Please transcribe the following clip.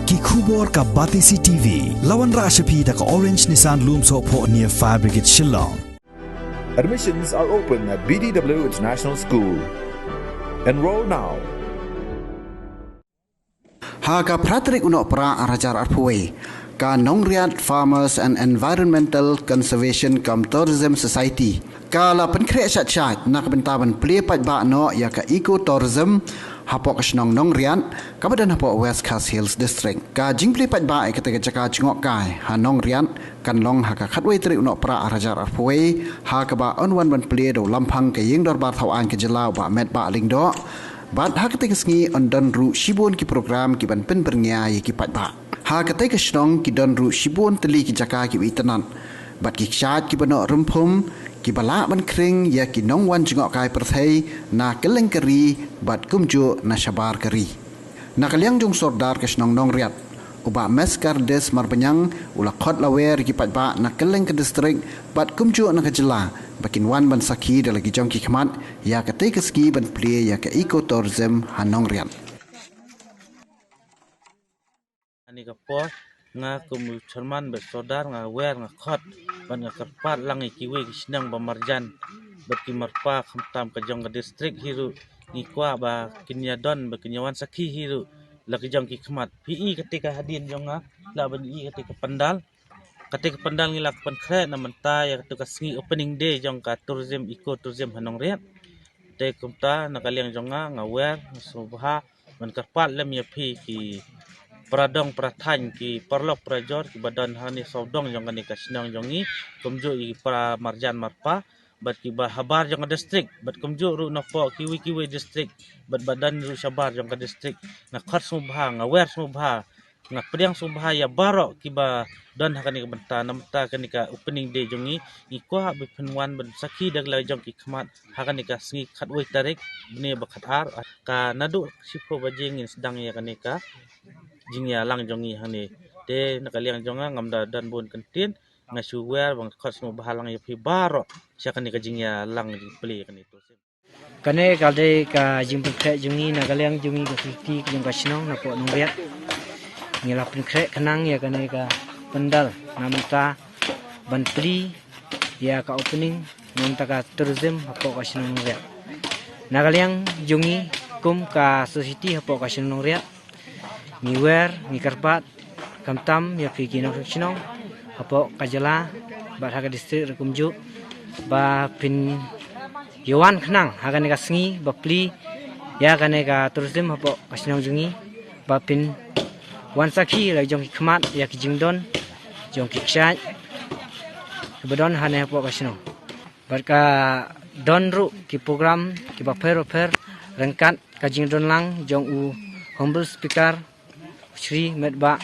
ki khubor ka Batisi TV lawan ra shapi da ka Orange Nissan Lumso pho near Fire Brigade Shillong. Admissions are open at BDW International School. Enroll now. Haka Pratrik Unok Pra Arajar Arpuwe ka Nongriat Farmers and Environmental Conservation Cum Tourism Society ka la penkre chat nak bentaban play pat ba no ya ka eco tourism hapok snong Nongriat ka badan hapok West Coast Hills District ka jing play pat ba ketika jaka jingok kai ha Nongriat kan long haka khatwei tri Unok Pra Arajar Arpuwe ha ka ba onwan ban play do lampang ke ying dor bar thawan ke jelau ba met ba lingdo Bat ha ketika sengi on don ru shibun ki program ki ban pen bernya ki pat ba. Ha ketika snong ki don ru shibun teli ki jaka ki witanan. Bat ki chat ki bano rumpum ki bala ban kring ya ki nong wan jengok kai perthai na keleng keri bat kumju na shabar keri. Na kaliang jung sordar ke snong nong riat. Uba meskar des marpenyang ula khot lawer ki pat ba na keleng ke distrik bat kumju na kejela. Bakin wan ban saki da lagi jong ki khamat ya ka te ski ban play ya ka eco tourism hanong rian ani ka po nga kum charman be sodar nga wer nga khot ban nga karpat lang ikiwe kisnang ba marjan bat ki marpa khamtam ka jong ka district hiru ni kwa ba kinyadon ba kinyawan saki hiru lagi jong ki khamat pi ketika hadin jong nga la ban ketika pandal ketika pandang ngilak pankret na manta ya ketika sengi opening day jong ka tourism eco tourism hanong riat te kumta nakaliang jonga ngawer subha man karpat lem ya phi ki pradong prathan ki parlok prajor ki badan hani saudong jong kani kasnang jongi kumju i pra marjan marpa bat ki ba habar jong district bat kumju ru nopo kiwi district bat badan ru sabar jong ka district na khat subha ngawer subha nga pedang subha ya barok ki ba dan hakani ka benta namta kani ka opening day jongi ikwa be penwan ban saki dag la jong ki khmat hakani ka sengi khatwei tarik bne ba khatar ka nadu sipo bajing sedang ya kani ka jingya lang jongi hani te nakaliang jonga ngamda dan bun kentin ngasuwer bang khat smo bahalang ya pi barok syakani ka jingya lang pli kani to kane kalde ka jimpre jongi nakaliang jongi ka siti jong ka sinong na po nongriat ngilapin krek kenang ya kane ka pendal namta banpli ya ka opening namta ka tourism hapo ka sinong ria nakaliang jungi kum ka society hapo ka sinong ria niwer ni karpat kamtam ya ki kinong sinong hapo ka jala ba ha ka district kumju ba pin yawan kenang ha ka ne ka sngi ba pli ya kane ka tourism hapo ka sinong jungi ba pin wan saki la jong khmat ya ki jingdon jong ki chat bedon hane po kasino barka donru ki program ki ba fer rengkat ka jingdon lang jong u humble speaker Shri Medba